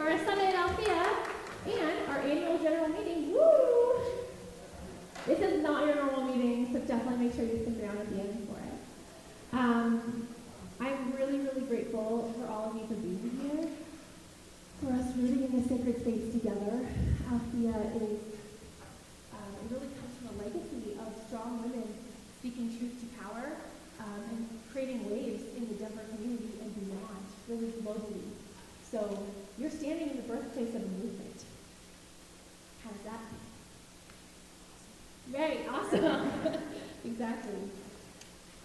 our Sunday at Althea and our annual general meeting. Woo! This is not your normal meeting, so definitely make sure you stick around at the end for it. I'm really, really grateful for all of you for being here, for us rooting in the sacred space together. Althea is, it really comes from a legacy of strong women speaking truth to power and creating waves in the Denver community and beyond, really globally. So you're standing in the birthplace of a movement. How does that feel? Very awesome. Exactly.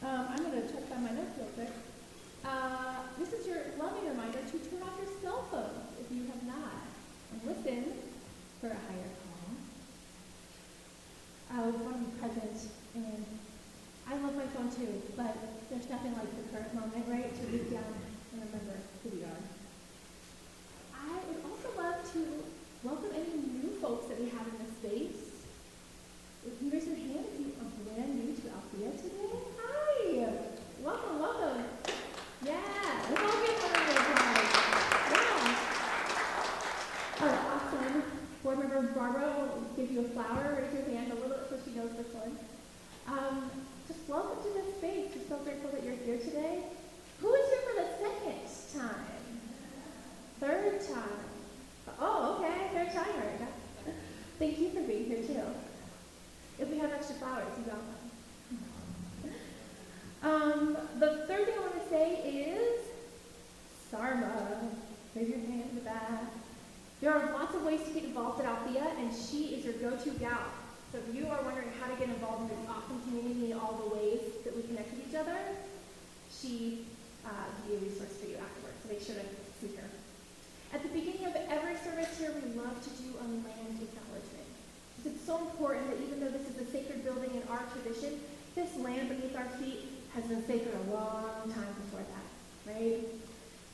I'm going to check by my notes real quick. This is your loving reminder to turn off your cell phones if you have not, and listen for a higher call. I would want to be present, and I love my phone too, but there's nothing like the current moment, right, to reach down and remember who we are. I would also love to welcome any new folks that we have in this space. If you raise your hand if you are brand new to Althea today. Hi! Welcome, welcome. Yeah, let's all give one another a applause. Yeah. Oh, awesome. Board member Barbara will give you a flower. Raise your hand a little bit so she knows this one. Just welcome to this space. We're so grateful that you're here today. Who is here for the second time? Third time. Oh, okay. Third timer. Thank you for being here too. If we have extra flowers, you got them. The third thing I want to say is Sarma. Raise your hand in the back. There are lots of ways to get involved at Althea, and she is your go-to gal. So if you are wondering how to get involved in this awesome community and all the ways that we connect with each other, she can be a resource for you afterwards. So make sure to see her. At the beginning of every service here, we love to do a land acknowledgement. It's so important that even though this is a sacred building in our tradition, this land beneath our feet has been sacred a long time before that, right?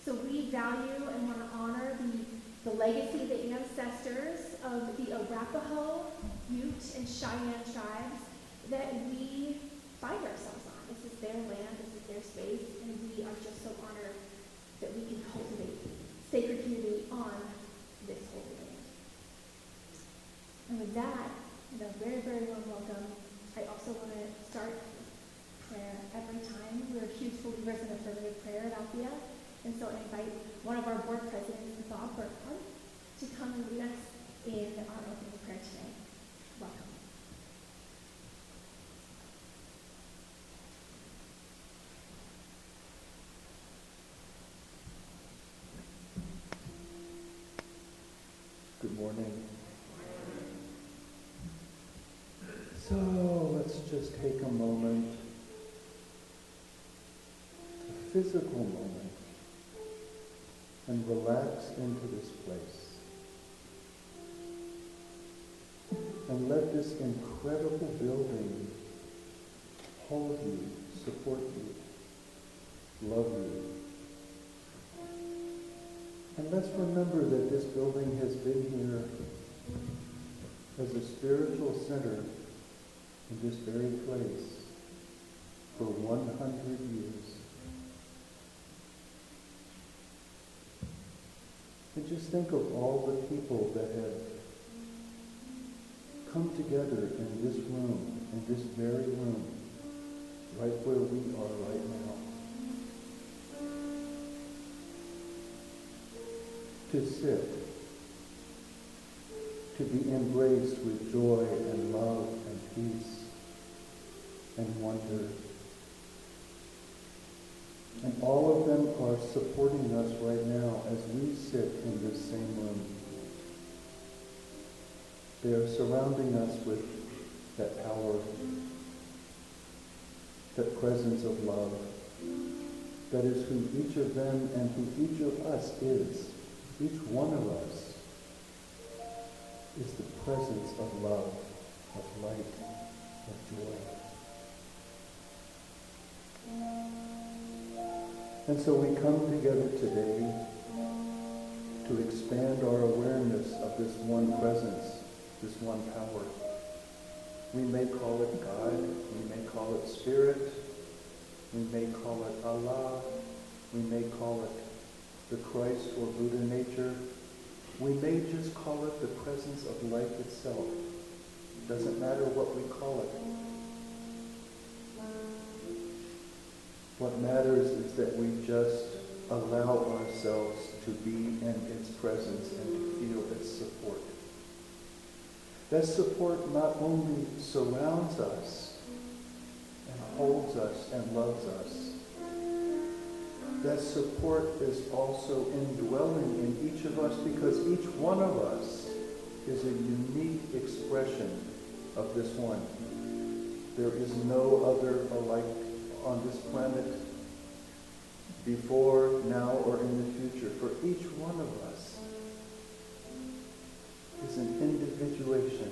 So we value and want to honor the legacy, the ancestors of the Arapaho, Ute, and Cheyenne tribes that we find ourselves on. This is their land, this is their space, and we are just so honored that we can cultivate sacred community on this holy land. And with that, a very, very warm welcome. I also want to start prayer every time. We're huge believers in affirmative prayer at Althea, and so I invite one of our board presidents, Bob Berkman, to come and lead us in our opening prayer today. Welcome. Good morning. So let's just take a moment, a physical moment, and relax into this place. And let this incredible building hold you, support you, love you. And let's remember that this building has been here as a spiritual center in this very place for 100 years. And just think of all the people that have come together in this room, in this very room, right where we are right now, to sit, to be embraced with joy and love and peace and wonder. And all of them are supporting us right now as we sit in this same room. They are surrounding us with that power, that presence of love. That is who each of them and who each of us is. Each one of us is the presence of love, of light, of joy. And so we come together today to expand our awareness of this one presence, this one power. We may call it God, we may call it Spirit, we may call it Allah, we may call it the Christ or Buddha nature, We may just call it the presence of life itself. It doesn't matter what we call it. What matters is that we just allow ourselves to be in its presence and to feel its support. That support not only surrounds us and holds us and loves us, that support is also indwelling in each of us because each one of us is a unique expression of this one. There is no other alike on this planet before, now, or in the future. For each one of us is an individuation,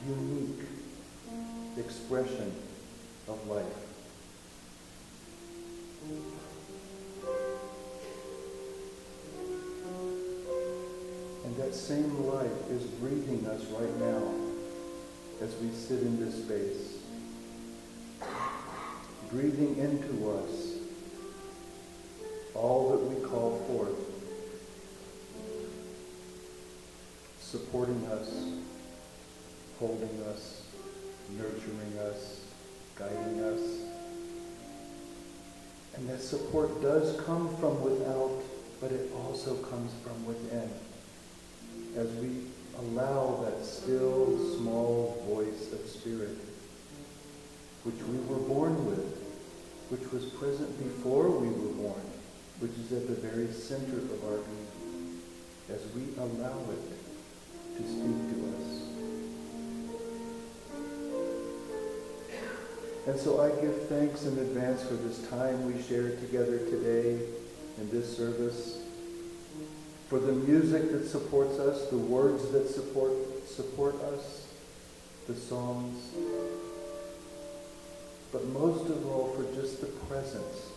unique expression of life. And that same life is breathing us right now as we sit in this space, breathing into us all that we call forth, supporting us, holding us, nurturing us, guiding us. And that support does come from without, but it also comes from within. As we allow that still, small voice of spirit, which we were born with, which was present before we were born, which is at the very center of our being, as we allow it to speak to us. And so I give thanks in advance for this time we shared together today in this service, for the music that supports us, the words that support us, the songs, but most of all for just the presence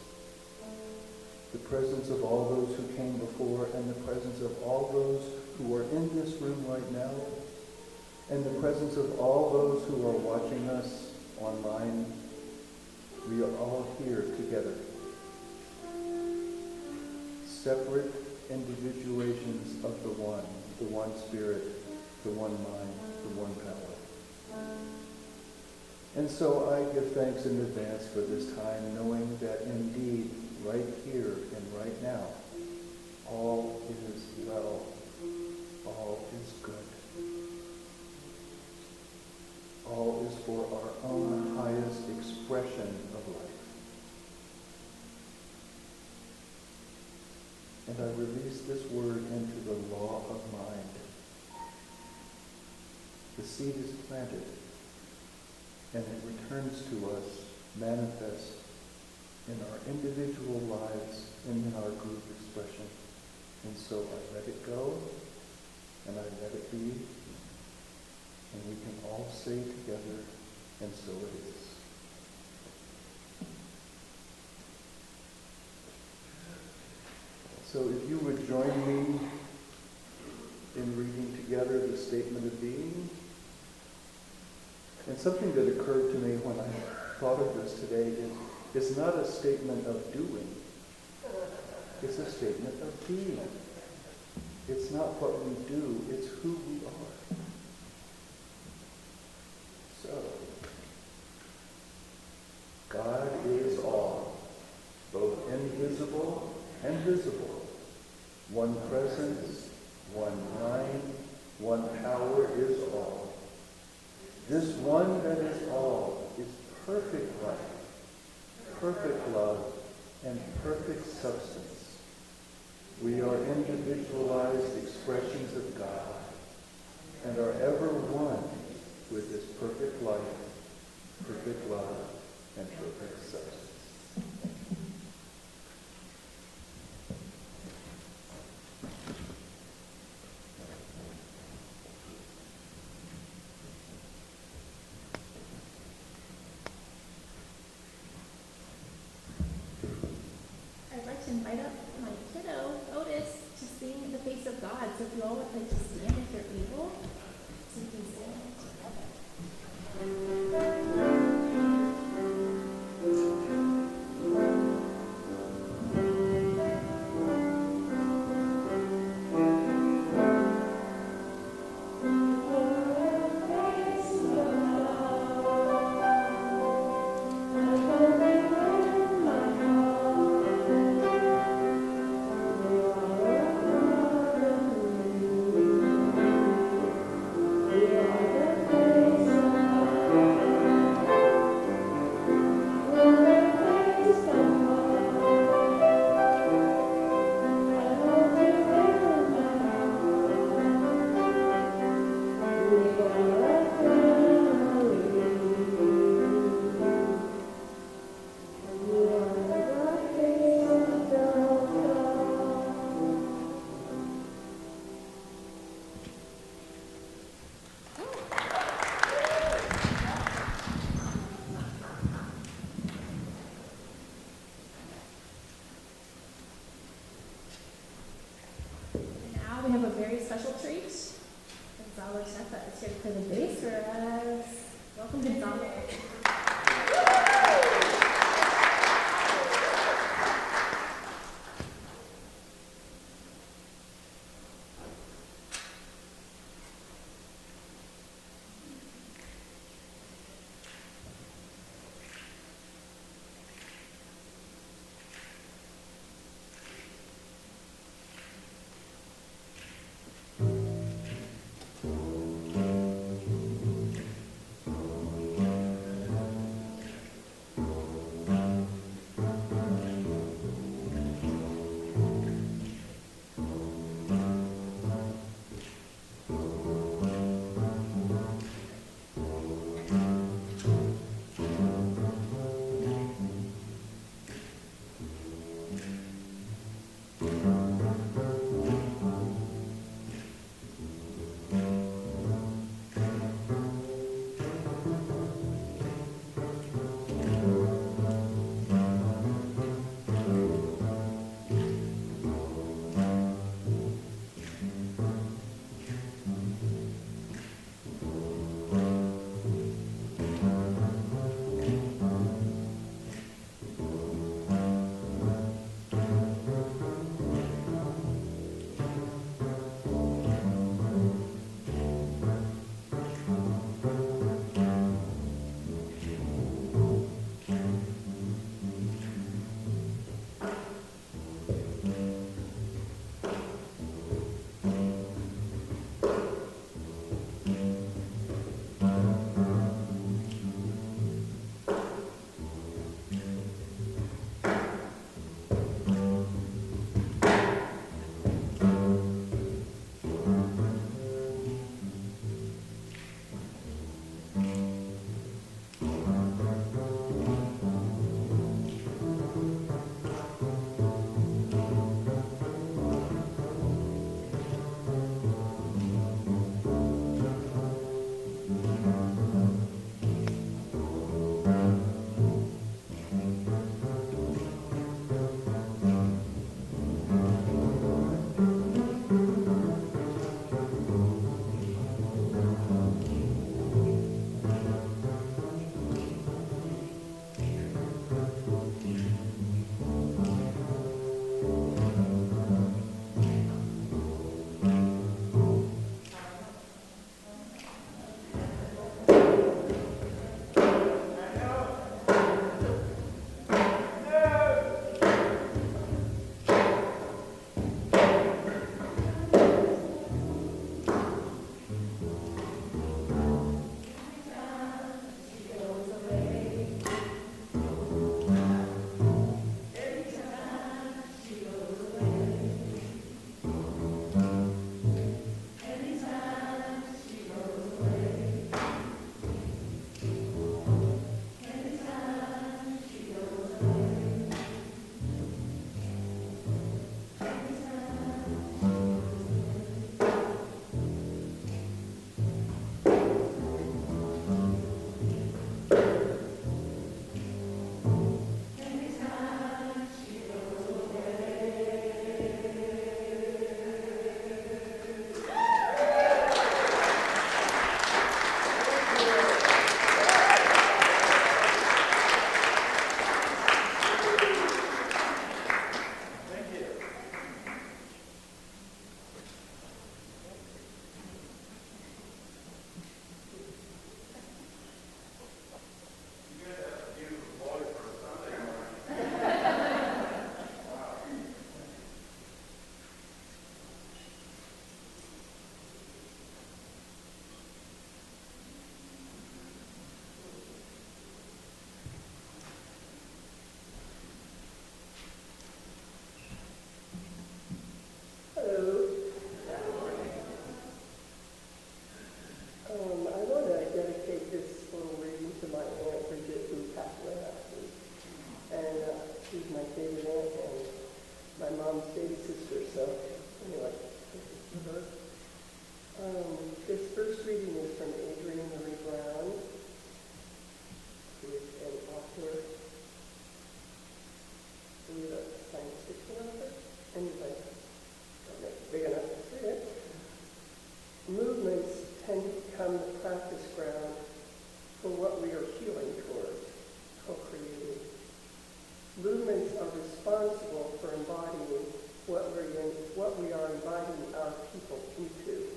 of all those who came before, and the presence of all those who are in this room right now, and the presence of all those who are watching us online. We are all here together. Separate individuations of the one spirit, the one mind, the one power. And so I give thanks in advance for this time, knowing that indeed, right here and right now, all is well, all is good. All is for our own highest expression of life. And I release this word into the law of mind. The seed is planted, and it returns to us manifest in our individual lives and in our group expression. And so I let it go, and I let it be, and we can all say together, and so it is. So if you would join me in reading together the statement of being. And something that occurred to me when I thought of this today is it's not a statement of doing. It's a statement of being. It's not what we do, it's who we are. So, God is all, both invisible and visible. One presence, one mind, one power is all. This one that is all is perfect life, perfect love, and perfect substance. We are individualized expressions of God and are ever one with His perfect life, perfect love, and perfect substance. I'd like to invite up my kiddo, Otis, to sing The Face of God. So if you all would like to stand if you're able, so we can sing it together. special treat. Gonzalo Chefa is here to play the bass for us. Welcome, Gonzalo. ground for what we are healing towards, co-creating. Movements are responsible for embodying what we are inviting our people into.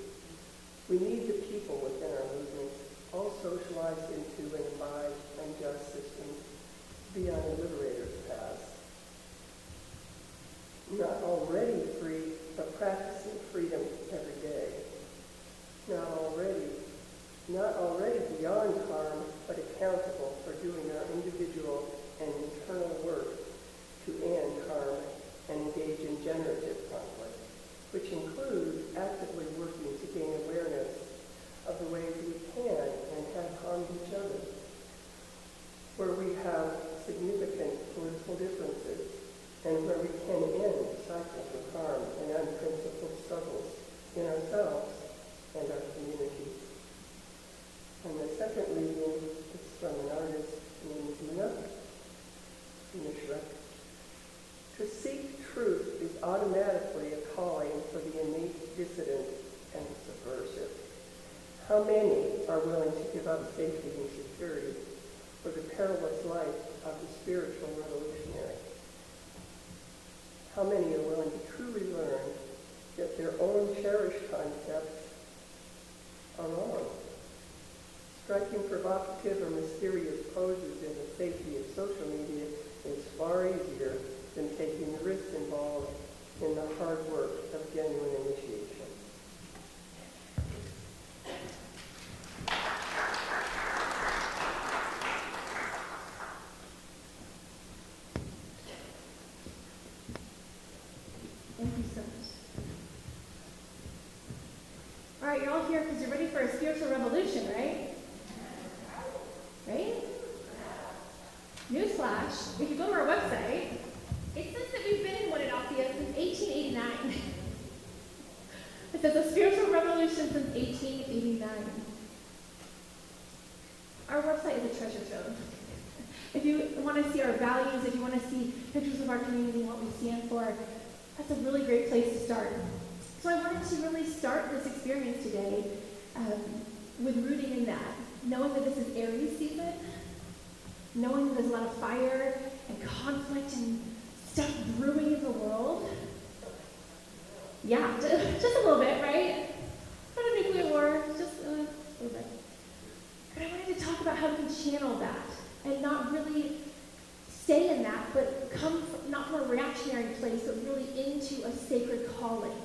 We need the people within our movements, all socialized into and imbibed unjust systems, to be on a liberator's path. Not already free, but practicing freedom every day. Not already beyond harm, but accountable for doing our individual and internal work to end harm and engage in generative conflict, which includes actively working to gain awareness of the ways we can and have harmed each other, where we have significant political differences, and where we can end cycles of harm and unprincipled struggles in ourselves and our communities. And the second reading is from an artist named Zina Shrek. To seek truth is automatically a calling for the innate dissident and subversive. How many are willing to give up safety and security for the perilous life of the spiritual revolutionary? How many are willing to truly learn that their own cherished concepts are wrong? Striking provocative or mysterious poses in the safety of social media is far easier than taking the risks involved in the hard work of genuine initiation. Thank you so much. All right, you're all here because you're ready for a spiritual revolution, right? Right? Newsflash, if you go to our website, it says that we've been in one at Althea since 1889. It says a spiritual revolution since 1889. Our website is a treasure trove. If you want to see our values, if you want to see pictures of our community and what we stand for, that's a really great place to start. So I wanted to really start this experience today with rooting in that, knowing that this is Aries season, knowing that there's a lot of fire and conflict and stuff brewing in the world. Yeah, just a little bit, right? Not a nuclear war, just a little bit. But I wanted to talk about how we can channel that and not really stay in that, but come not from a reactionary place, but really into a sacred calling.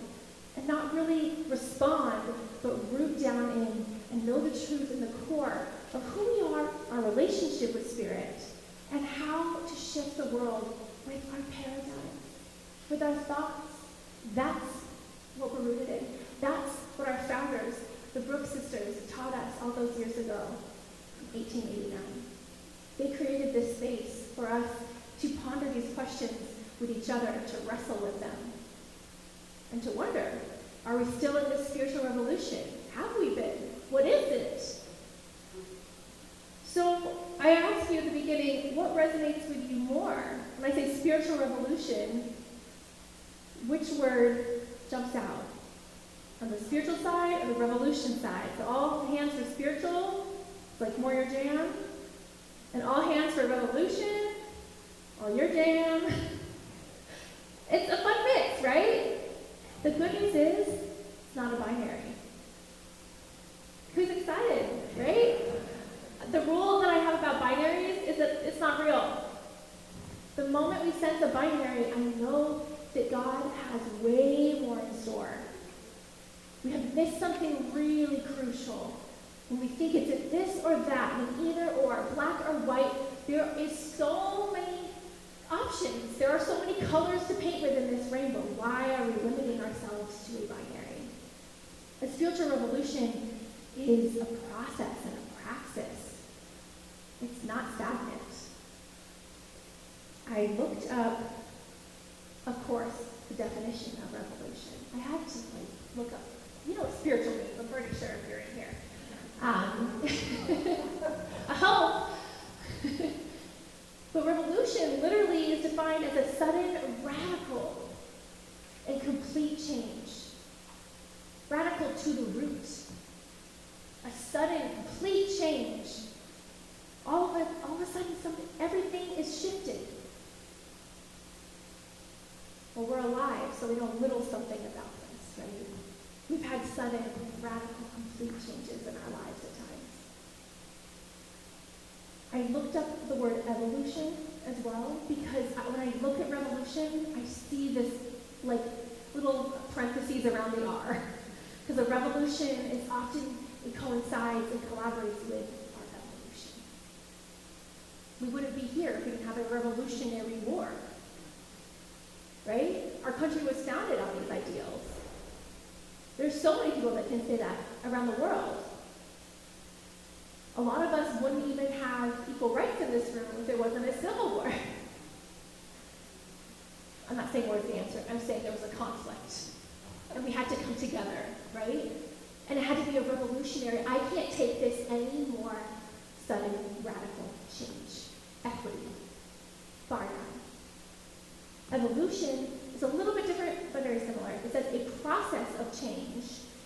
And not really respond, but root down in and know the truth in the core of who we are, our relationship with Spirit, and how to shift the world with our paradigm, with our thoughts. That's what we're rooted in. That's what our founders, the Brooks sisters, taught us all those years ago, 1889. They created this space for us to ponder these questions with each other, to wrestle with them, and to wonder, are we still in this spiritual revolution? Have we been? What is it? So I asked you at the beginning, what resonates with you more? When I say spiritual revolution, which word jumps out? On the spiritual side or the revolution side? So all hands for spiritual, it's like more your jam. And all hands for revolution, all your jam. It's a fun mix, right? The good news is, it's not a binary. Who's excited, right? The rule that I have about binaries is that it's not real. The moment we sense a binary, I know that God has way more in store. We have missed something really crucial. When we think it's this or that, an either or, black or white, there is so many options. There are so many colors to paint with in this rainbow. Why are we limiting ourselves to a binary? A spiritual revolution is a process and a praxis. It's not stagnant. I looked up, of course, the definition of revolution. I had to look up, you know what spiritual means, I'm pretty sure if you're in here. I hope. But revolution literally is defined as a sudden, radical, and complete change. Radical to the root. A sudden, complete change. All of a sudden, everything is shifted. Well, we're alive, so we know a little something about this, right? We've had sudden, radical, complete changes in our lives at times. I looked up the word evolution as well, because when I look at revolution, I see this like little parentheses around the R. Because a revolution is often, it coincides and collaborates with our evolution. We wouldn't be here if we didn't have a revolutionary war. Right? Our country was founded on these ideals. There's so many people that can say that around the world. A lot of us wouldn't even have equal rights in this room if there wasn't a civil war. I'm not saying war's the answer. I'm saying there was a conflict. And we had to come together, right? And it had to be a revolutionary. I can't take this any more sudden, radical change. Equity. Far none. Evolution is a little bit different, but very similar. It says a process of change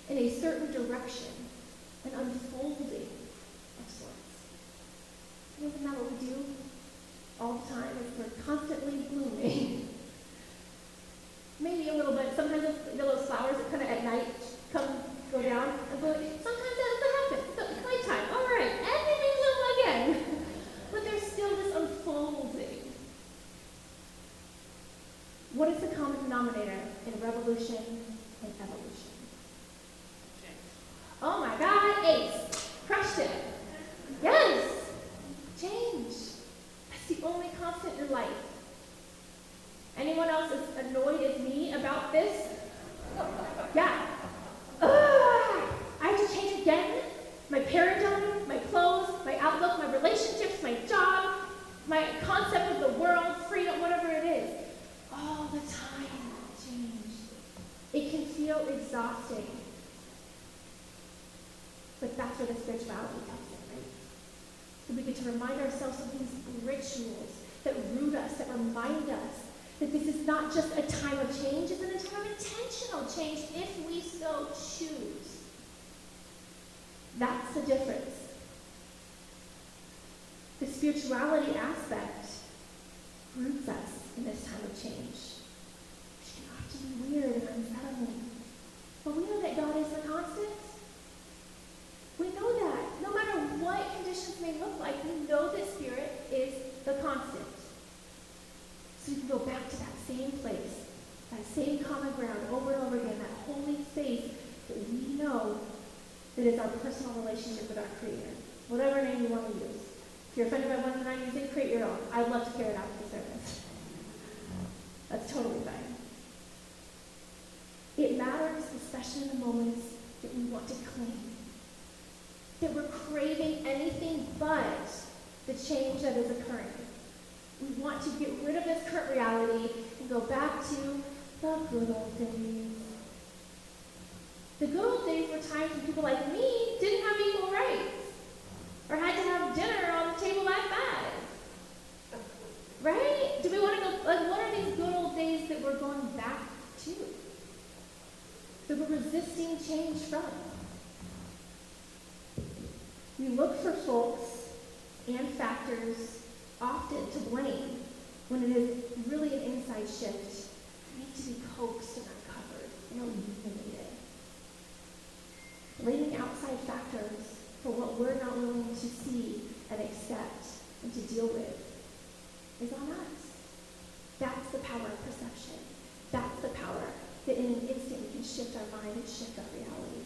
in a certain direction, an unfolding of sorts. Isn't that what we do all the time? Is we're constantly blooming. Maybe a little bit. Sometimes those flowers that kind of at night go down. Sometimes that happens. So it's nighttime. All right, and then they bloom again. But there's still this unfolding. What is the common denominator in revolution and evolution? Oh my God, ace. Crushed it. Yes. Change. That's the only constant in life. Anyone else as annoyed as me about this? Yeah. I have to change again. My paradigm, my clothes, my outlook, my relationships, my job, my concept of the world, freedom, whatever it is. All the time, change. It can feel exhausting. But that's where the spirituality comes in, right? So we get to remind ourselves of these rituals that root us, that remind us that this is not just a time of change, it's a time of intentional change if we so choose. That's the difference. The spirituality aspect roots us in this time of change. Which can often be weird and unsettling. But we know that God is the constant. We know that. No matter what conditions may look like, we know that Spirit is the constant. So we can go back to that same place, that same common ground over and over again, that holy space that we know that is our personal relationship with our Creator. Whatever name you want to use. If you're offended by one that I'm using, create your own. I'd love to carry it out with the service. That's totally fine. It matters, especially in the moments that we want to cling. That we're craving anything but the change that is occurring. We want to get rid of this current reality and go back to the good old days. The good old days were times when people like me didn't have equal rights or had to have dinner on the table at 5. Right? Do we want to go, like, what are these good old days that we're going back to? That we're resisting change from? We look for folks and factors often to blame when it is really an inside shift. We need to be coaxed and uncovered and illuminated. Blaming outside factors for what we're not willing to see and accept and to deal with is on us. That's the power of perception. That's the power that in an instant we can shift our mind and shift our reality.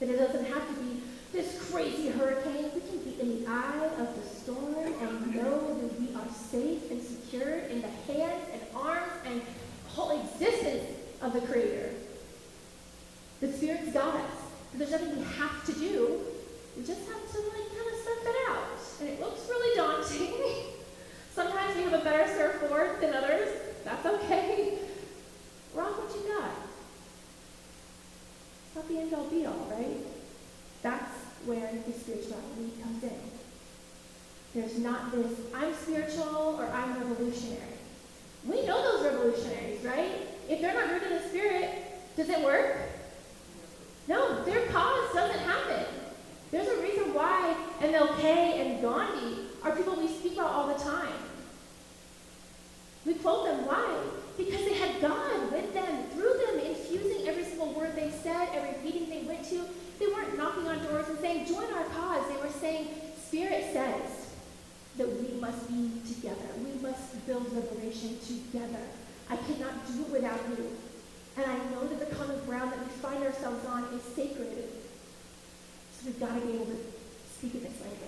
That it doesn't have to be this crazy hurricane. We can be in the eye of the storm and know that we are safe and secure in the hands and arms and whole existence of the Creator. The Spirit's got us. There's nothing we have to do. We just have to kind of surf it out. And it looks really daunting. Sometimes we have a better surfboard than others. That's okay. Rock what you got. It's not the end all be all, right? That's where the spirituality comes in. There's not this, I'm spiritual or I'm revolutionary. We know those revolutionaries, right? If they're not rooted in the Spirit, does it work? No, their cause doesn't happen. There's a Kay and Gandhi are people we speak about all the time. We quote them. Why? Because they had God with them, through them, infusing every single word they said, every meeting they went to. They weren't knocking on doors and saying, join our cause. They were saying, Spirit says that we must be together. We must build liberation together. I cannot do it without you. And I know that the common ground that we find ourselves on is sacred. So we've got to be able to speak in this language.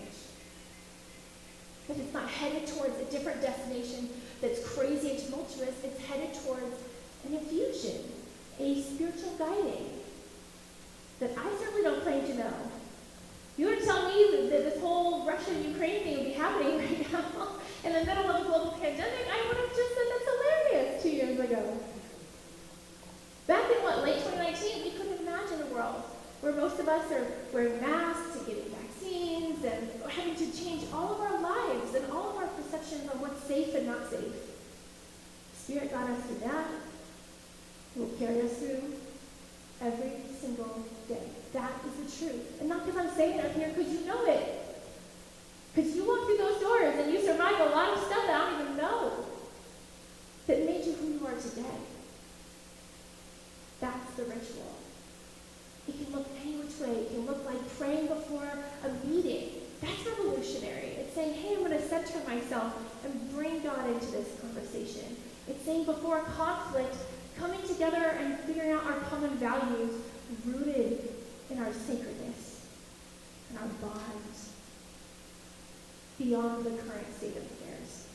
That it's not headed towards a different destination that's crazy and tumultuous. It's headed towards an infusion, a spiritual guiding that I certainly don't claim to know. You were to tell me that this whole Russia-Ukraine thing would be happening right now in the middle of a global pandemic, I would have just said that's hilarious 2 years ago. Back in late 2019, we couldn't imagine a world where most of us are wearing masks and getting vaccines and having to change all of our lives and all of our perceptions on what's safe and not safe. Spirit got us through that. It will carry us through every single day. That is the truth. And not because I'm saying it up here, because you know it. Because you walk through those doors and you survive a lot of stuff that I don't even know that made you who you are today. That's the ritual. It can look any which way. It can look like praying before a meeting. That's revolutionary. It's saying, hey, I'm going to center myself and bring God into this conversation. It's saying before conflict, coming together and figuring out our common values rooted in our sacredness and our bonds beyond the current state of affairs.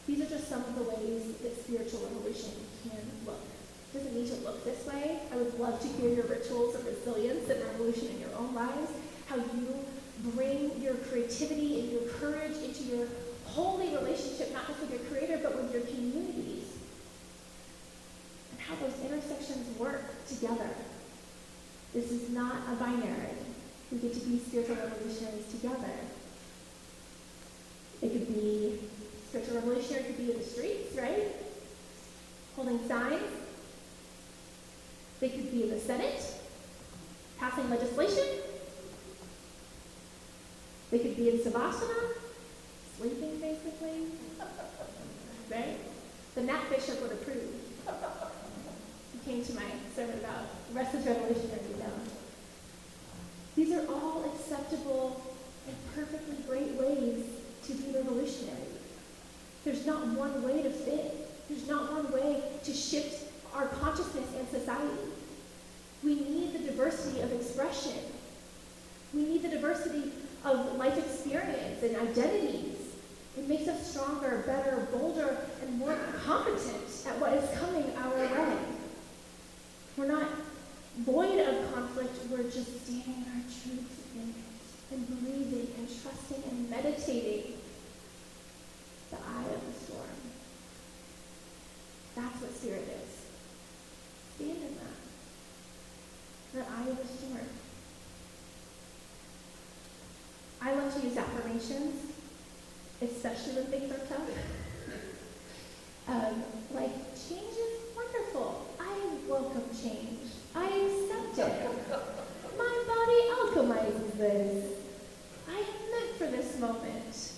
These are just some of the ways that spiritual revolution can look. It doesn't need to look this way. I would love to hear your rituals of resilience and revolution in your own lives, how you bring your creativity and your courage into your holy relationship, not just with your Creator, but with your communities. And how those intersections work together. This is not a binary. We get to be spiritual revolutionaries together. It could be, spiritual revolutionary could be in the streets, right? Holding signs. They could be in the Senate, passing legislation. They could be in Savasana, sleeping basically, right? The Nat Bishop would approve. He came to my sermon about restless revolutionary, you know. These are all acceptable and perfectly great ways to be revolutionary. There's not one way to fit. There's not one way to shift our consciousness and society. We need the diversity of expression. We need the diversity of life experience and identities. It makes us stronger, better, bolder, and more competent at what is coming our way. We're not void of conflict, we're just standing in our truth in it, and breathing and trusting and meditating the eye of the storm. That's what Spirit is. Stand in that eye of the storm. I love to use affirmations, especially when things are tough. Like, change is wonderful. I welcome change. I accept it. My body alchemizes this. I am meant for this moment.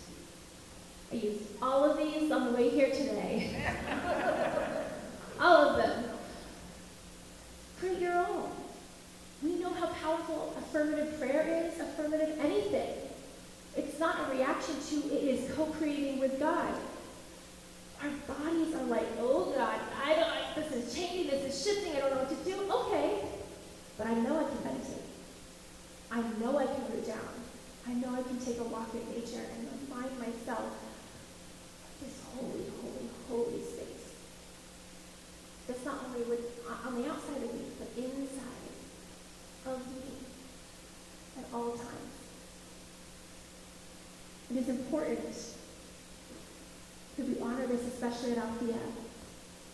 I used all of these on the way here today. All of them. Create your own. We know how powerful affirmative prayer is, affirmative anything. It's not a reaction to, it is co-creating with God. Our bodies are like, oh God, this is changing, this is shifting, I don't know what to do. Okay, but I know I can meditate. I know I can root down. I know I can take a walk in nature and remind myself this holy, holy, holy space. That's not only on the outside of me, but inside of me at all times. It is important that we honor this, especially at Althea,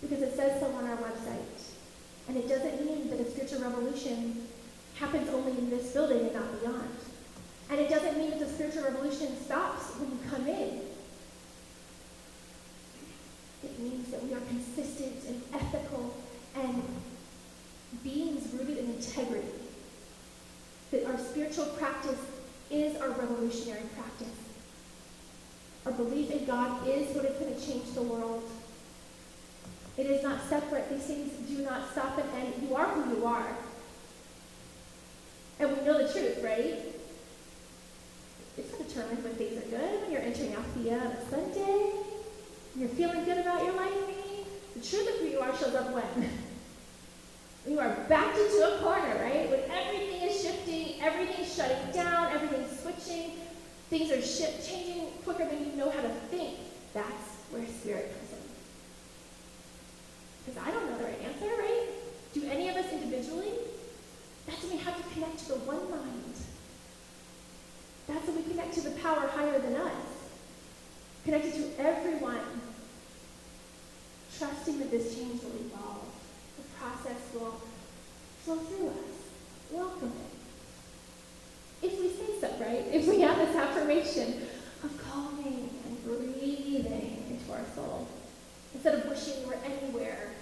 because it says so on our website. And it doesn't mean that a spiritual revolution happens only in this building and not beyond. And it doesn't mean that the spiritual revolution stops when you come in. It means that we are consistent and ethical and beings rooted in integrity, that our spiritual practice is our revolutionary practice. Our belief in God is what is going to change the world. It is not separate. These things do not stop and end. You are who you are. And we know the truth, right? It's not determined when things are good, when you're entering Althea on a Sunday, when you're feeling good about your life, maybe. The truth of who you are shows up when? When you are backed into a corner, right? When everything is shifting, everything's shutting down, everything's switching, things are changing quicker than you know how to think. That's where spirit comes in. Because I don't know the right answer, right? Do any of us individually? That's when we have to connect to the one mind. That's when we connect to the power higher than us. Connected to everyone. Trusting that this change will evolve. The process will flow through us. Welcome it. If we say so, right? If we have this affirmation of calming and breathing into our soul, instead of wishing we're anywhere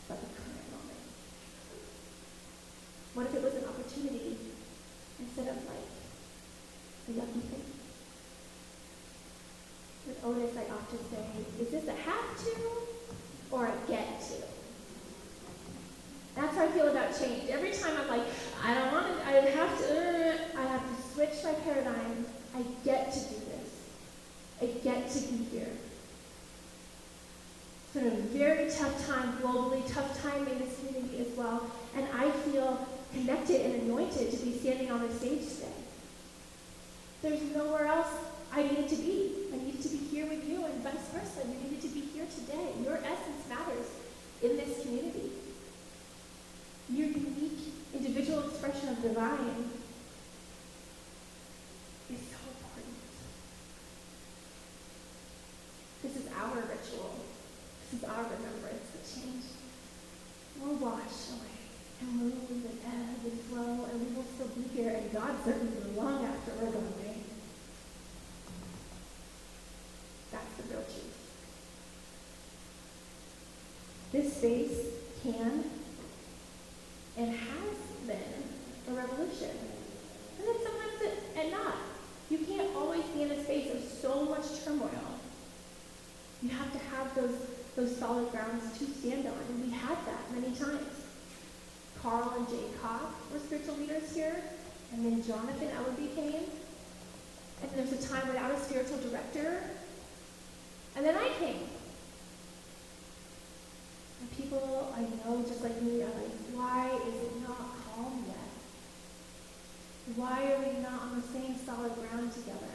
but the current moment. What if it was an opportunity instead of like a yucky thing? With Otis, I often say, is this a have to or a get to? That's how I feel about change. Every time I'm like, I don't want to, I have to switch my paradigm. I get to do this. I get to be here. It's been a very tough time globally, tough time in this community as well, and I feel connected and anointed to be standing on this stage today. There's nowhere else I needed to be. I needed to be here with you, and vice versa. You needed to be here today. Your essence matters in this community. Your unique individual expression of divine is so important. This is our ritual. This is our remembrance that change will wash away and move and ebb and flow, and we will still be here, and God certainly will long after we're gone away. That's the real truth. This space can and has been a revolution. And then sometimes and not. You can't always be in a space of so much turmoil. You have to have those solid grounds to stand on, and we had that many times. Carl and Jane Cobb were spiritual leaders here, and then Jonathan Ellerby came, and there was a time without a spiritual director, and then I came. And people I know, just like me, are like, why is it not calm yet? Why are we not on the same solid ground together?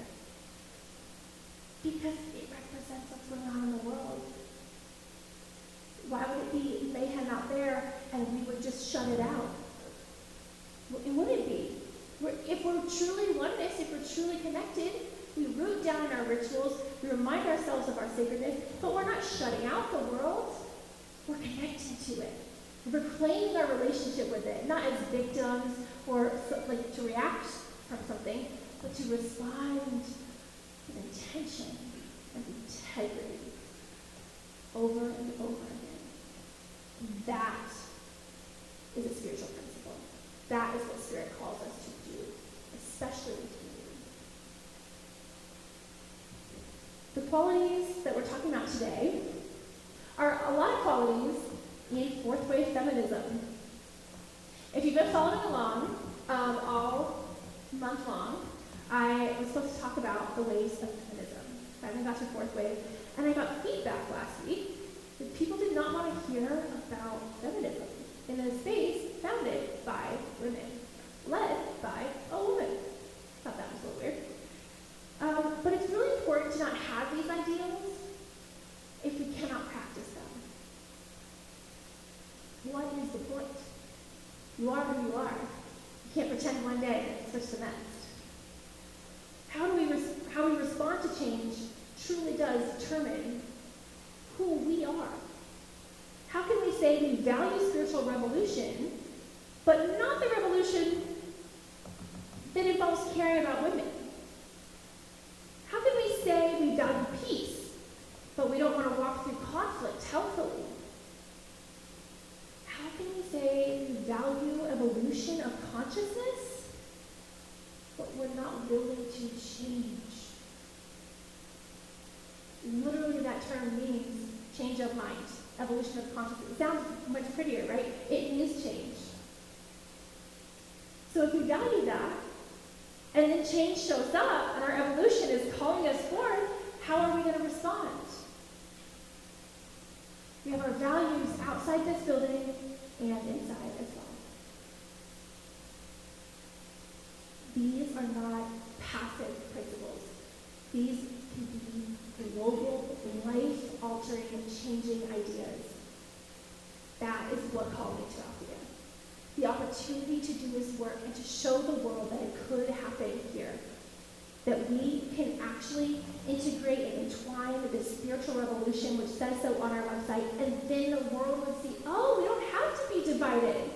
Because it represents what's going on in the world. Why would it be mayhem out there and we would just shut it out? It wouldn't be. If we're truly oneness, if we're truly connected, we root down in our rituals, we remind ourselves of our sacredness, but we're not shutting out the world. We're connected to it. We're reclaiming our relationship with it, not as victims or like to react from something, but to respond with intention and integrity over and over again. That is a spiritual principle. That is what Spirit calls us to do, especially in community. The qualities that we're talking about today are a lot of qualities in fourth wave feminism. If you've been following along all month long, I was supposed to talk about the waves of feminism. Finally got to fourth wave, and I got feedback last week that people did not want to hear about feminism in a space founded by women, led by a woman. Thought that was a little weird. But it's really important to not have these ideals if we cannot practice them. What is the point? You are who you are. You can't pretend one day and switch the next. How we respond to change truly does determine who we are. How can we say we value spiritual revolution, but not the revolution that involves caring about women? How can we say we value peace, but we don't want to walk through conflict healthfully? How can we say we value evolution of consciousness, willing to change. Literally, that term means change of mind, evolution of consciousness. It sounds much prettier, right? It means change. So if we value that, and then change shows up, and our evolution is calling us forth, how are we going to respond? We have our values outside this building and inside as well. These are not passive principles. These can be global, life-altering, and changing ideas. That is what called me to Althea. The opportunity to do His work and to show the world that it could happen here. That we can actually integrate and entwine with this spiritual revolution, which says so on our website, and then the world would see, oh, we don't have to be divided.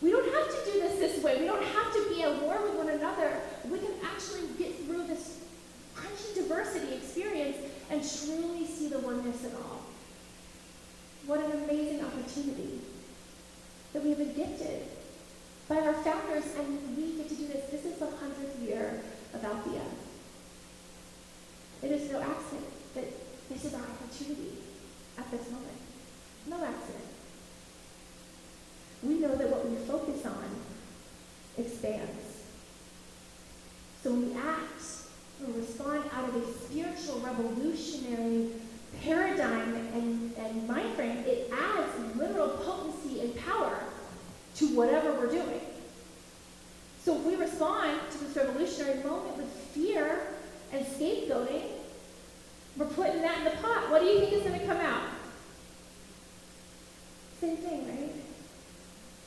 We don't have to do this way. We don't have to be at war with one another. We can actually get through this crunchy diversity experience and truly see the oneness in all. What an amazing opportunity that we have been gifted by our founders, and we get to do this. This is the 100th year of Althea. It is no accident that this is our opportunity at this moment. No accident. We know that what we focus on expands. So we act or respond out of a spiritual revolutionary paradigm and mind frame. It adds literal potency and power to whatever we're doing. So if we respond to this revolutionary moment with fear and scapegoating, we're putting that in the pot. What do you think is going to come out? Same thing, right?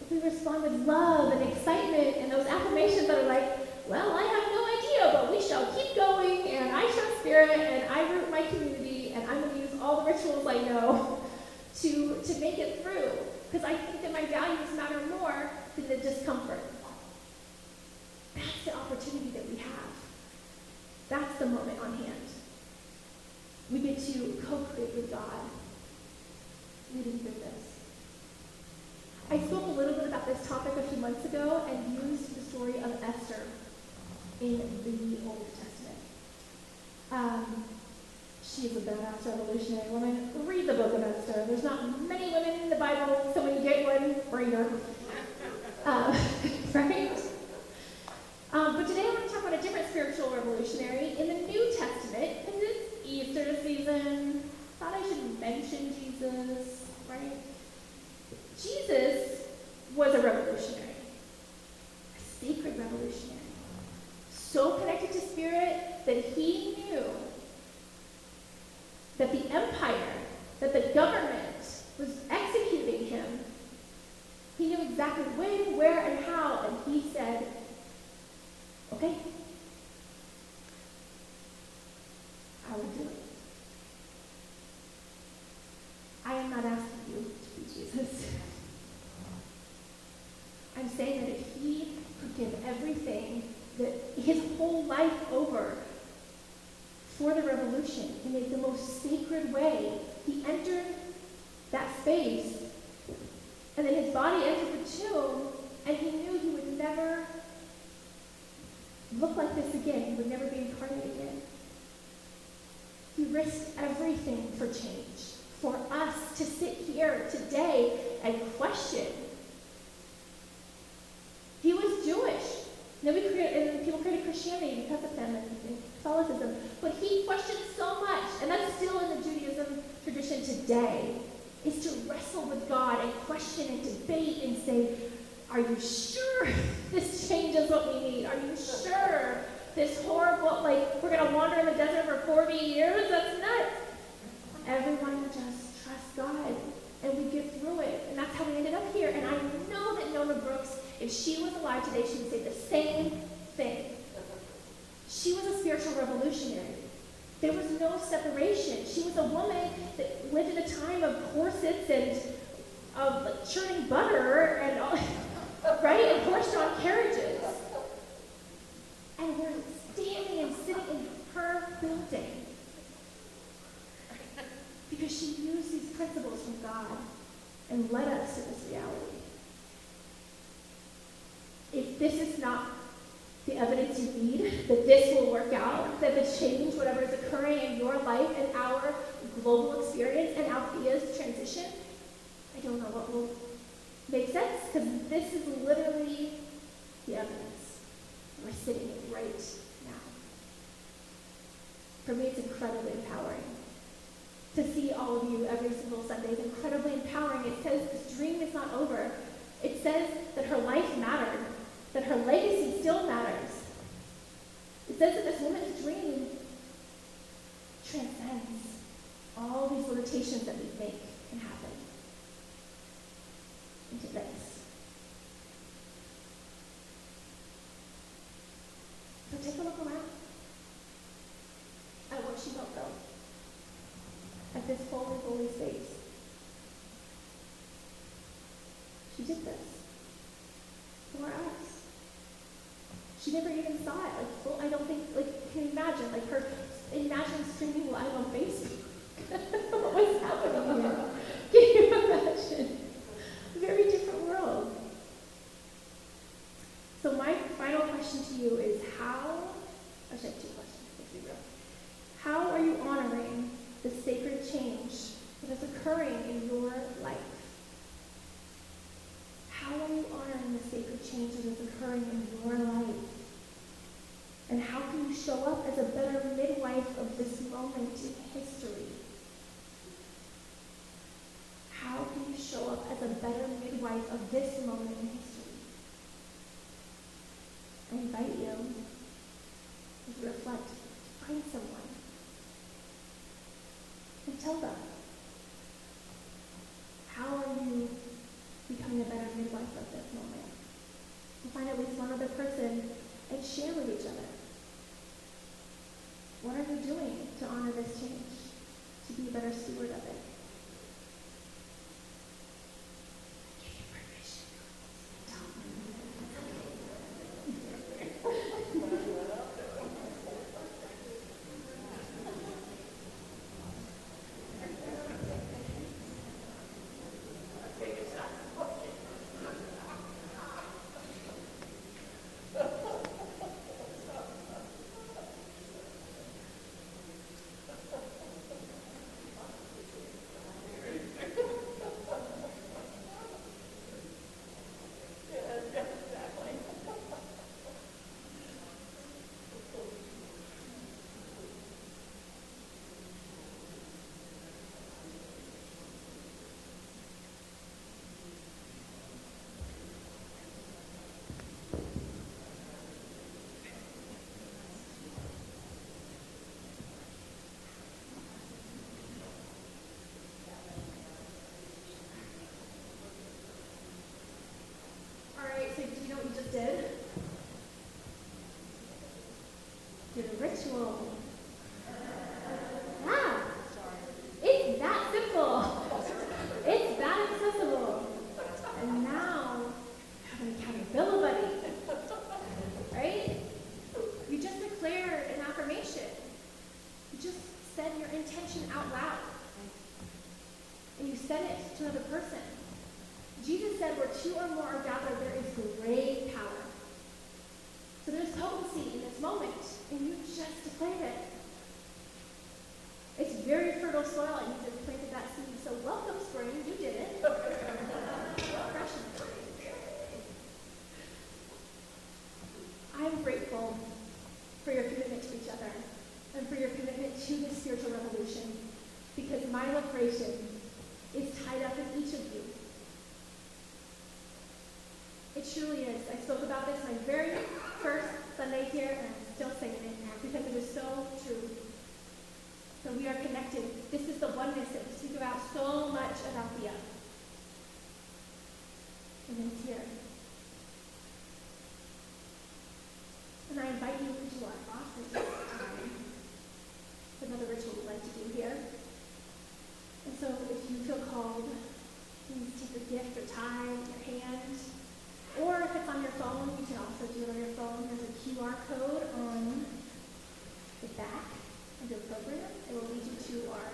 If we respond with love and excitement and those affirmations that are like, well, I have no idea, but we shall keep going, and I show spirit, and I root my community, and I'm going to use all the rituals I know to make it through. Because I think that my values matter more than the discomfort. That's the opportunity that we have. That's the moment on hand. We get to co-create with God, leading through this. I spoke a little bit about this topic a few months ago and used the story of Esther in the Old Testament. She is a badass revolutionary woman. Read the book of Esther. There's not many women in the Bible, so when you get one, bring her. Right? But today I want to talk about a different spiritual revolutionary in the New Testament, because it's Easter season. Thought I should mention Jesus, right? Jesus was a revolutionary, a sacred revolutionary, so connected to spirit that he knew that the empire, that the government was executing him. He knew exactly when, where, and how, and he said, okay, I will do it. I am not asking you to be Jesus. I'm saying that if he could give everything, that his whole life over for the revolution in the most sacred way, he entered that space, and then his body entered the tomb, and he knew he would never look like this again. He would never be incarnate again. He risked everything for change, for us to sit here today and question. He was Jewish. And people created Christianity because of him and Catholicism. But he questioned so much, and that's still in the Judaism tradition today, is to wrestle with God and question and debate and say, are you sure this change is what we need? Are you sure this horrible, we're going to wander in the desert for 40 years? That's nuts. Everyone just trust God, and we get through it. And that's how we ended up here. And I know that Nona Brooks, if she was alive today, she would say the same thing. She was a spiritual revolutionary. There was no separation. She was a woman that lived in a time of corsets and of churning butter and all, right? And horse-drawn carriages. And we're standing and sitting in her building because she used these principles from God and led us to this reality. If this is not the the evidence you need that this will work out, that the change, whatever is occurring in your life and our global experience and Althea's transition, I don't know what will make sense, because this is literally the evidence. We're sitting in right now. For me, it's incredibly empowering. To see all of you every single Sunday is incredibly empowering. It says this dream is not over. It says that her life mattered, that her legacy still matters. It says that this woman's dream transcends all these limitations that we make can happen into this. So take a look around at what she built though. At this holy space. She did this for us. She never even saw it. Like, well, I don't think, like, can you imagine, like, imagine streaming live on Facebook. What was happening here? Can you imagine? Very different world. So my final question to you is actually I have two questions, let's be real. How are you honoring the sacred change that is occurring in your life? How are you honoring the sacred change that is occurring in your life? And how can you show up as a better midwife of this moment in history? How can you show up as a better midwife of this moment in history? I invite you, as you reflect, to find someone and tell them. How are you becoming a better midwife of this moment? To find at least one other person and share with each other. What are you doing to honor this change? To be a better steward of it? Give you permission. Did a ritual. Yeah. It's that simple. It's that accessible. And now you have an accountability buddy. Right? You just declared an affirmation. You just said your intention out loud. And you said it to another person. Jesus said, where two or more are gathered, there is great power. So there's potency in this moment, and you just declared it. It's very fertile soil, and you just planted that seed. So welcome, spring. You did it. Fresh and free. I'm grateful for your commitment to each other and for your commitment to this spiritual revolution, because my liberation is tied up in each of you. It truly is. I spoke about this my very first Sunday here, and I'm still saying it because it is so true. So we are connected. This is the oneness that we speak about so much at Althea. And it's here. And I invite you into our office time. It's another ritual we like to do here. And so if you feel called, please take a gift or time in your hand. Or if it's on your phone, you can also do it on your phone. There's a QR code on the back of your program. It will lead you to our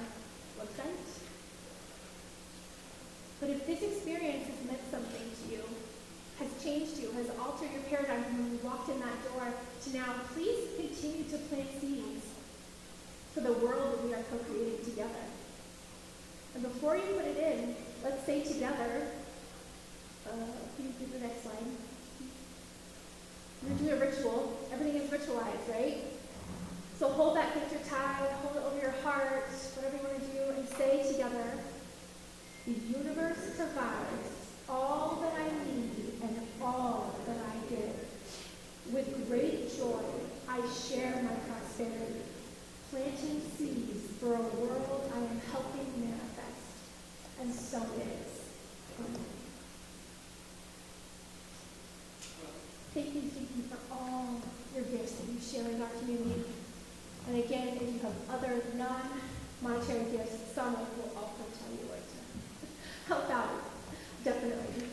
website. But if this experience has meant something to you, has changed you, has altered your paradigm from when we walked in that door to now, please continue to plant seeds for the world that we are co-creating together. And before you put it in, let's say together, can you do the next slide? We're going to do a ritual. Everything is ritualized, right? So hold that picture tight, hold it over your heart, whatever you want to do, and say together, the universe provides all that I need and all that I give. With great joy, I share my prosperity, planting seeds for a world I am helping manifest. And so it is. Amen. Thank you for all your gifts that you share in our community. And again, if you have other non-monetary gifts, someone will also tell you where to help out. Definitely.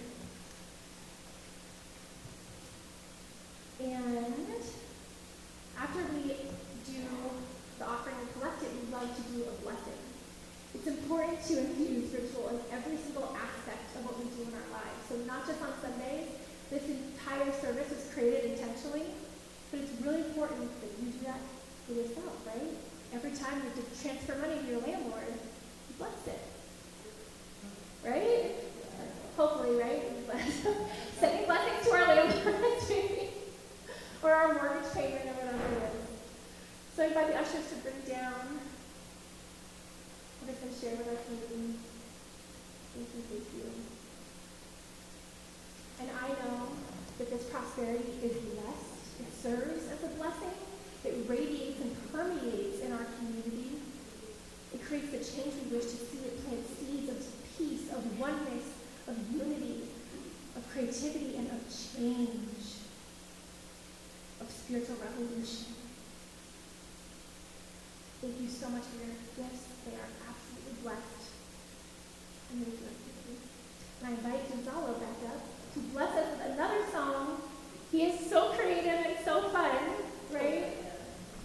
And after we do the offering and collect it, we'd like to do a blessing. It's important to infuse ritual in every single aspect of what we do in our lives. So not just on Sundays. This entire service was created intentionally, but it's really important that you do that for yourself, right? Every time you have to transfer money to your landlord, you bless it. Right? Hopefully, right? Sending blessings to our landlords, maybe. Or our mortgage payment, or whatever it is. So I invite the ushers to bring down what has been shared with our community. Thank you, thank you. And I know that this prosperity is blessed. It serves as a blessing. It radiates and permeates in our community. It creates the change we wish to see. It plants seeds of peace, of oneness, of unity, of creativity, and of change, of spiritual revolution. Thank you so much for your gifts. They are absolutely blessed. And I invite Gonzalo back up to bless us with another song. He is so creative and so fun, right?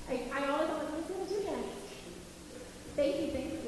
I always know what he's going to do next. Thank you, thank you.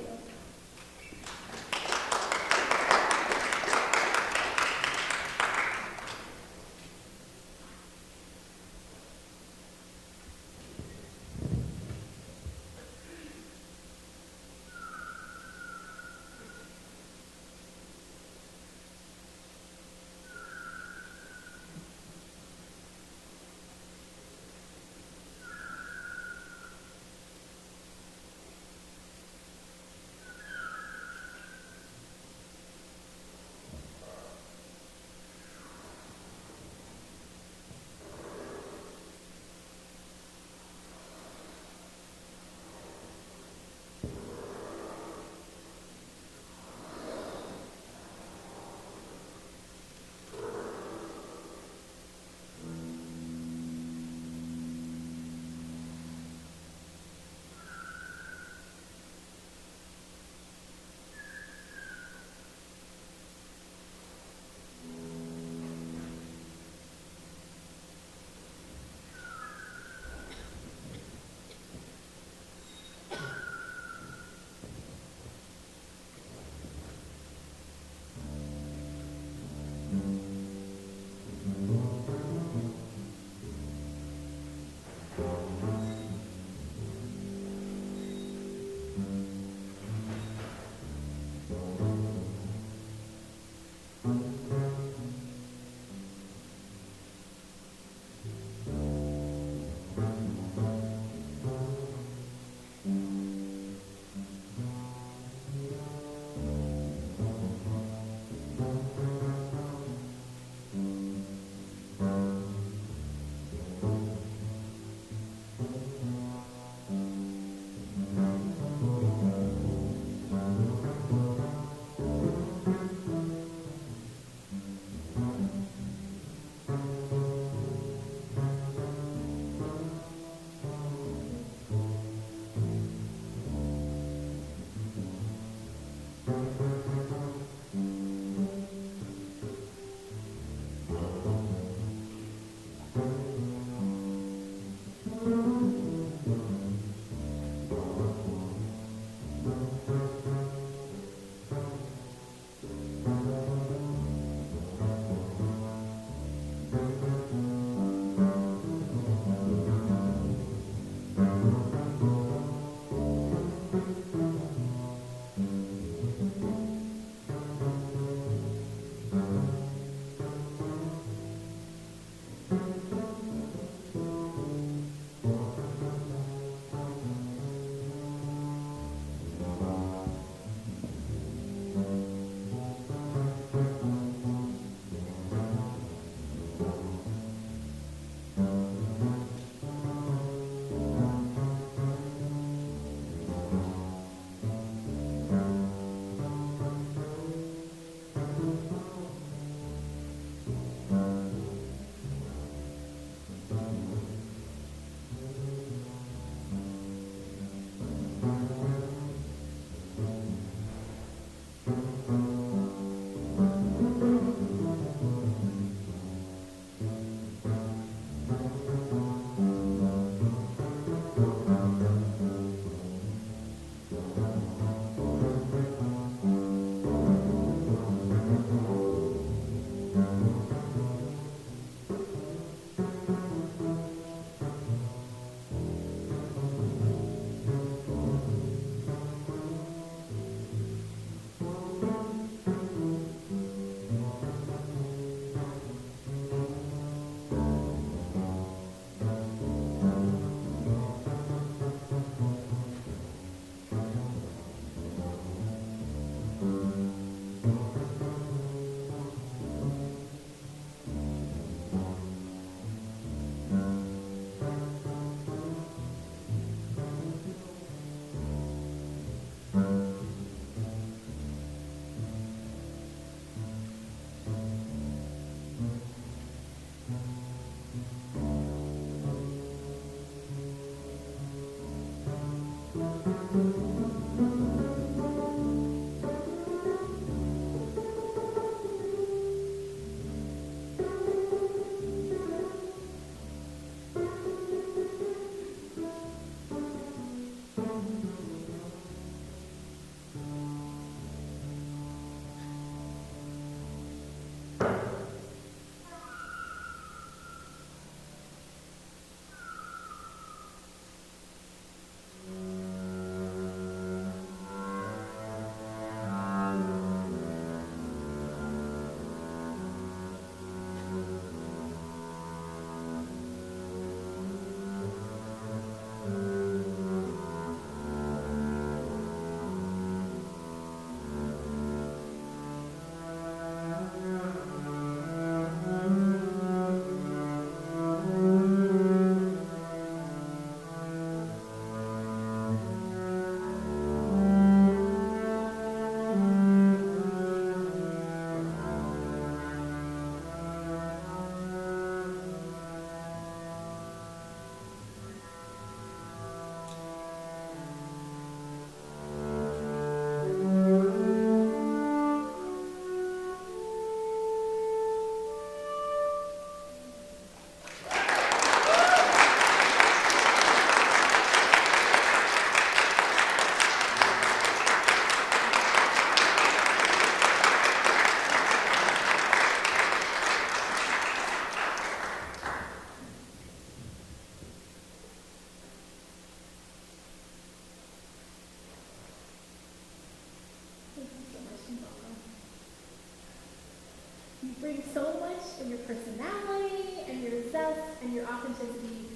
and your personality and your zest and your authenticity.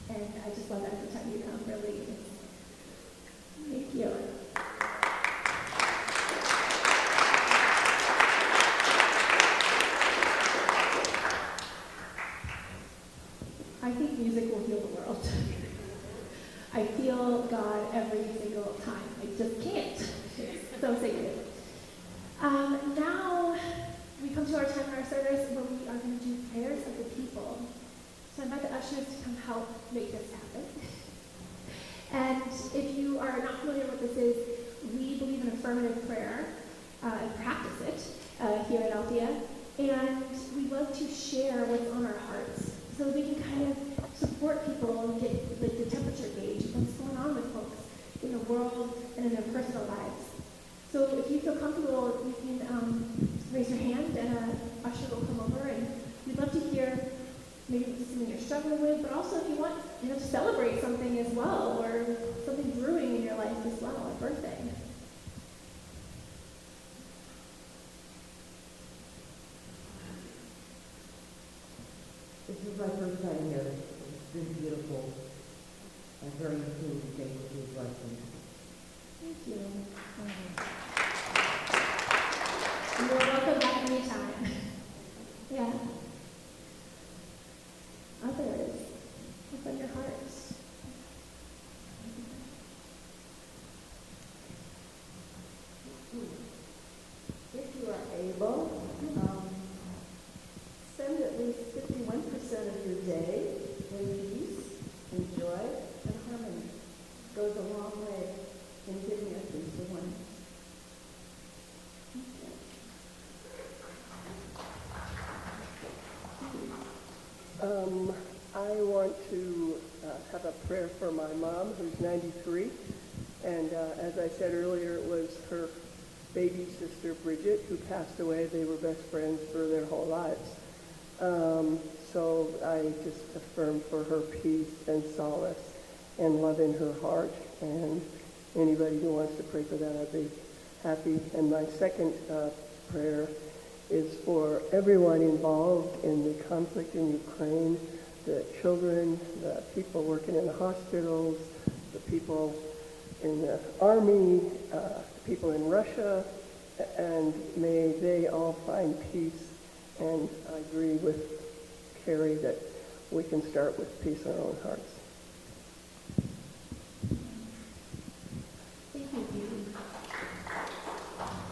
And I just love every time you come, really. Thank you. I think music will heal the world. I feel God every single time. I just can't. It's so sacred. Now we come to our time in our service where we are going to do prayers of the people. So I invite the ushers to come help make this happen. And if you are not familiar with what this is, we believe in affirmative prayer and practice it here at Althea. And we love to share what's on our hearts so that we can kind of support people and get like the temperature gauge of what's going on with folks in the world and in their personal lives. So if you feel comfortable, you can raise your hand and an usher will come over, and we'd love to hear maybe something you're struggling with, but also if you want to celebrate something as well, or something brewing in your life as well, a birthday. This is my first time here. It's been beautiful. I'm very enthused and thankful for his blessing. Thank you. You're welcome back anytime. Yeah. Others, open your hearts. If you are able, spend at least 51% of your day in peace and joy and harmony. Goes a long way in giving us these ones. I want to have a prayer for my mom, who's 93. And as I said earlier, it was her baby sister, Bridget, who passed away. They were best friends for their whole lives. So I just affirm for her peace and solace and love in her heart. And anybody who wants to pray for that, I'd be happy. And my second prayer is for everyone involved in the conflict in Ukraine, the children, the people working in the hospitals, the people in the army, the people in Russia, and may they all find peace. And I agree with Carrie that we can start with peace in our own hearts. Thank you, Judy.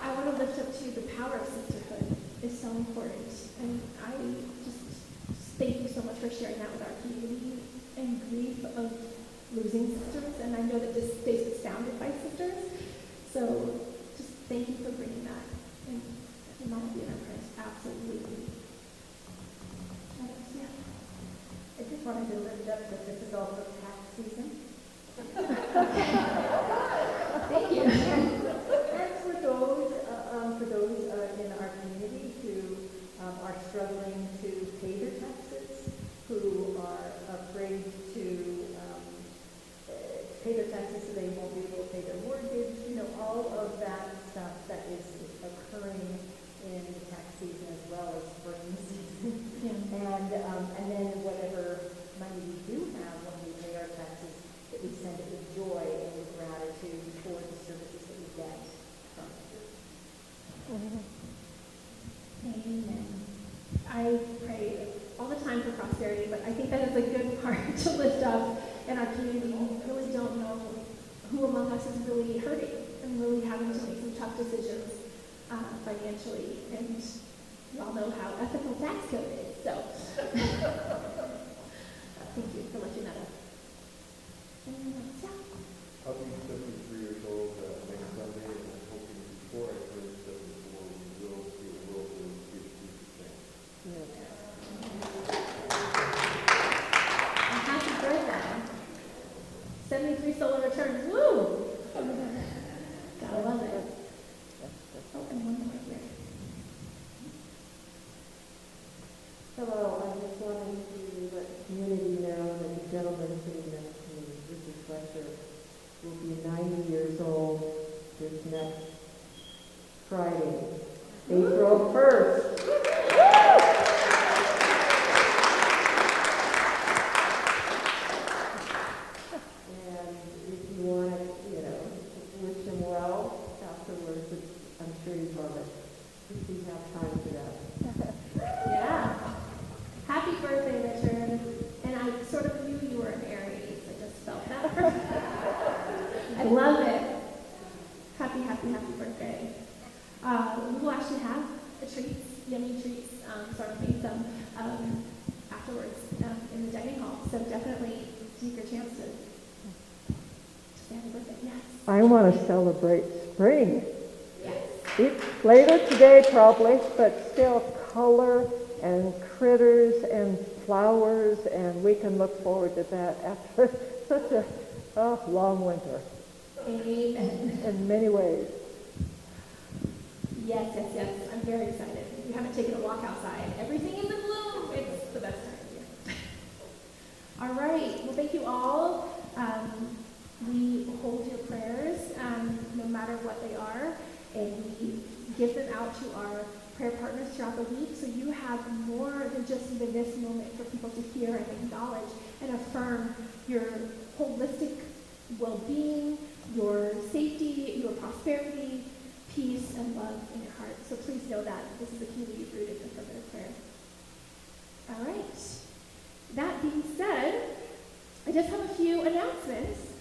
I want to lift up to you the power of sisterhood is so important. And I just thank you so much for sharing that with our community and grief of losing sisters. And I know that this space is founded by sisters. So just thank you for bringing that. And remind you in our prayers. Absolutely. Yeah. I just wanted to lift up that this is also tax season. Thank you. And for those in our community who are struggling to pay their taxes, who are afraid to pay their taxes so they won't be able to pay their mortgage, all of that stuff that is occurring in the tax season as well as spring season. Yeah. And then whatever money we do have when we pay our taxes, that we send it with joy and with gratitude for the services that we get from it. Amen. I pray all the time for prosperity, but I think that is a good part to lift up in our community. We really don't know who among us is really hurting and really having to make some tough decisions financially. And you all know how ethical tax code is, so thank you for lifting that up. Anyone else? Yeah. I'll be 73 years old next Sunday, and I'm hoping before I turn 74, we will see a world where we give Jesus thanks. And happy birthday. 73 solar returns. Woo! Gotta love it. Oh, and one more here. Hello, I just wanted to let the community know that the gentleman sitting next to me, Richard Fletcher, will be 90 years old this next Friday, April 1st. Sarma made some afterwards in the dining hall. So definitely take your chance to say happy birthday. Yes. I want to celebrate spring. Yes. It's later today probably, but still color and critters and flowers, and we can look forward to that after such a long winter Amen. in many ways. Yes, yes, yes. I'm very excited. If you haven't taken a walk outside, everything is in bloom. It's the best time of year. All right. Well, thank you all. We hold your prayers, no matter what they are, and we give them out to our prayer partners throughout the week, so you have more than just even this moment for people to hear and acknowledge and affirm your holistic well-being, your safety, your prosperity, peace, and love in your heart. So please know that this is a community rooted in affirmative prayer. All right. That being said, I just have a few announcements.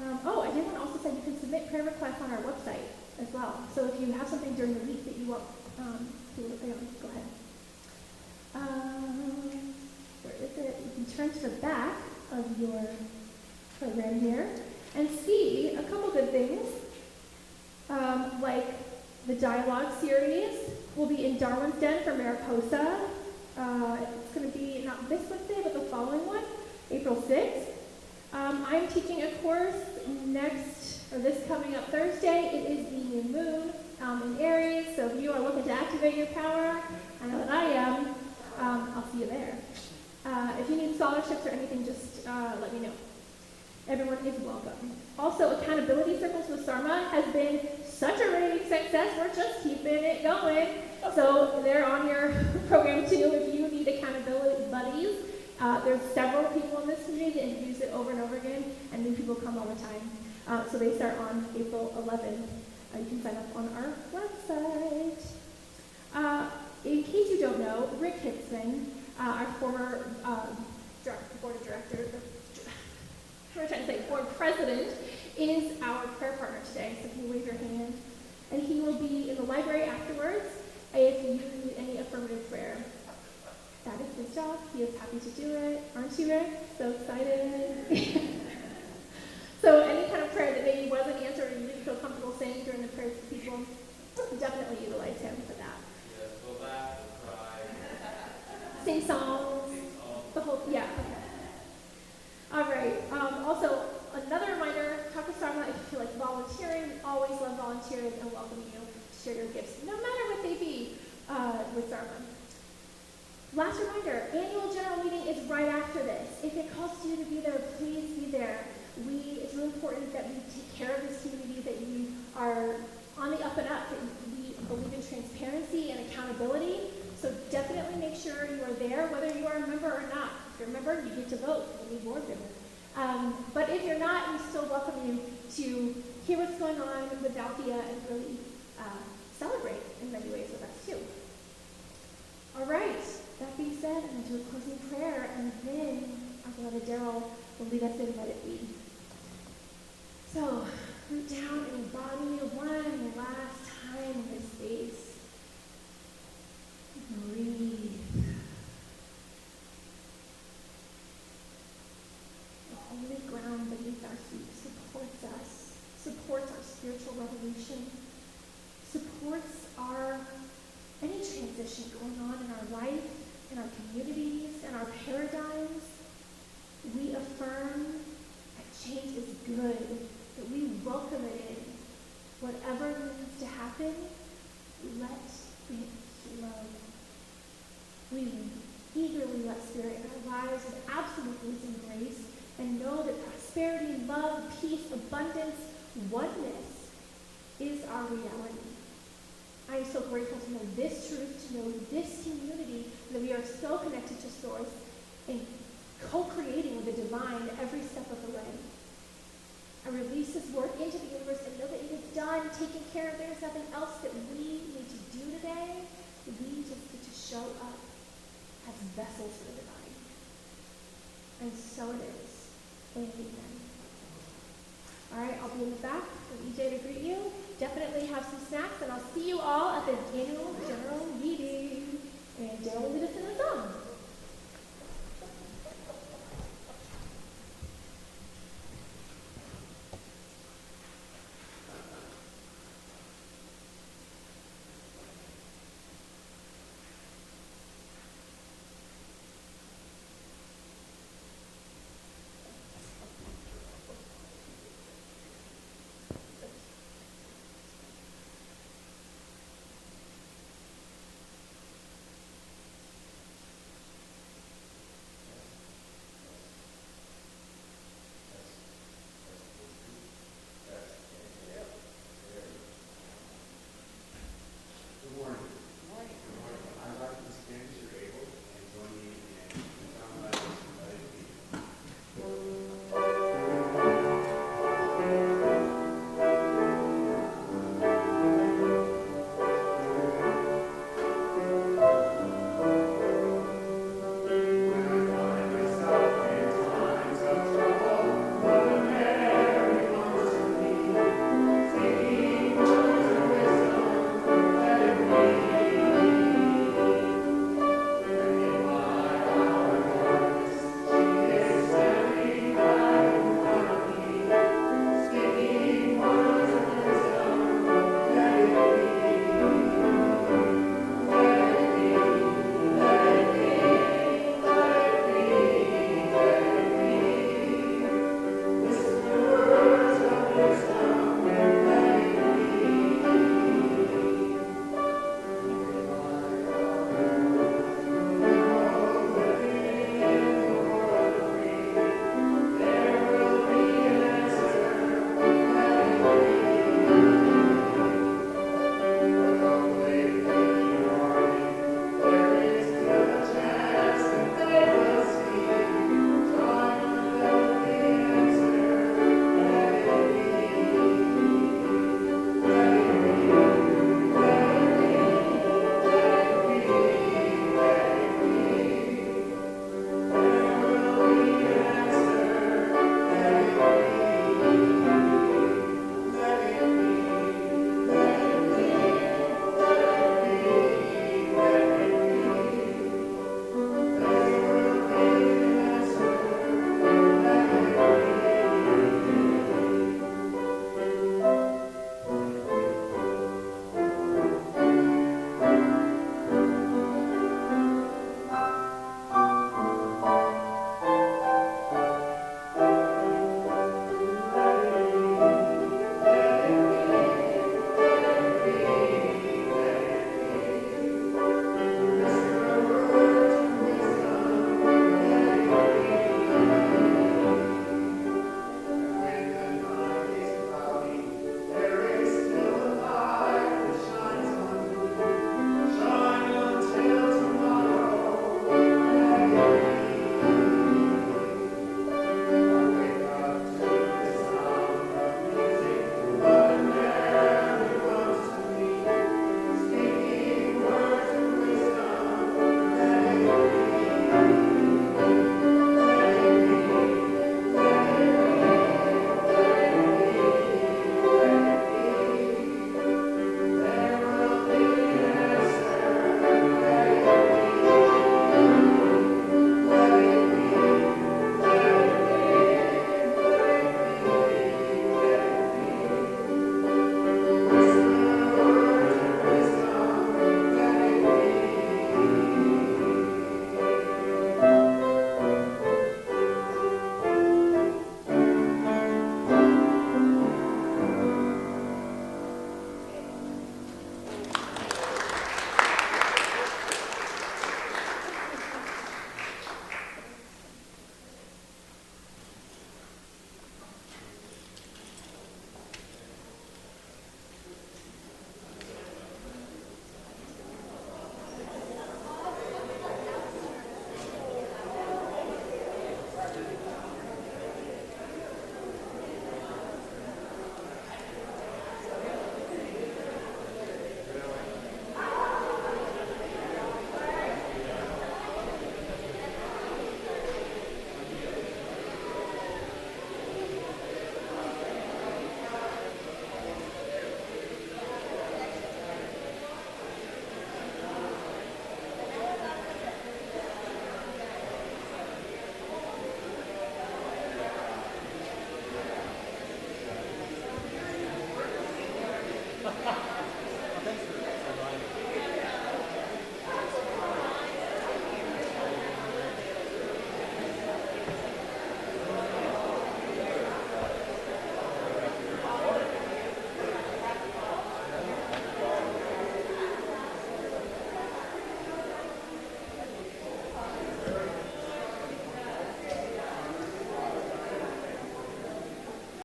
I did want to also say you can submit prayer requests on our website as well. So if you have something during the week that you want people to pray on, go ahead. Where is it? You can turn to the back of your program here and see a couple good things. Like the dialogue series will be in Darwin's Den for Mariposa. It's going to be not this Wednesday, but the following one, April 6th. I'm teaching a course this coming up Thursday. It is the new moon in Aries, so if you are looking to activate your power, I know that I am, I'll see you there. If you need scholarships or anything, just let me know. Everyone is welcome. Also, Accountability Circles with Sarma has been such a raving success. We're just keeping it going. So they're on your program too if you need accountability buddies. There's several people in this community that use it over and over again, and new people come all the time. So they start on April 11th. You can sign up on our website. In case you don't know, Rick Hickson, our former board of directors, board president, is our prayer partner today. So can you wave your hand? And he will be in the library afterwards if you need any affirmative prayer. That is his job. He is happy to do it. Aren't you, Rick? So excited. So any kind of prayer that maybe wasn't answered or you didn't feel comfortable saying during the prayers to people, definitely utilize him for that. Yes, go back and cry. Sing songs. The whole, yeah, okay. All right. Also, another reminder, talk to Sarma if you feel like volunteering. We always love volunteering and welcome you to share your gifts, no matter what they be, with Sarma. Last reminder, annual general meeting is right after this. If it costs you to be there, please be there. It's really important that we take care of this community, that you are on the up and up, that we believe in transparency and accountability. So definitely make sure you are there, whether you are a member or not. If you're a member, you get to vote. You need board member. But if you're not, we still welcome you to hear what's going on with Althea and really celebrate in many ways with us too. All right. That being said, I'm going to do a closing prayer, and then our beloved Daryl will lead us in Let It Be. So, root down in your body one last time in this space. Breathe. The holy ground beneath our feet supports us, supports our spiritual revolution, supports any transition going on in our life, in our communities, in our paradigms. We affirm that change is good, that we welcome it in. Whatever needs to happen, let it flow. We eagerly let Spirit in our lives with absolute wisdom and grace, and know that prosperity, love, peace, abundance, oneness is our reality. I am so grateful to know this truth, to know this community, that we are so connected to Source and co-creating with the divine every step of the way. I release this work into the universe and know that it is done, taken care of. There is nothing else that we need to do today. We just get to show up as vessels for the divine. And so it is. Amen. All right, I'll be in the back with EJ to greet you. Definitely have some snacks, and I'll see you all at the annual general meeting. And Dale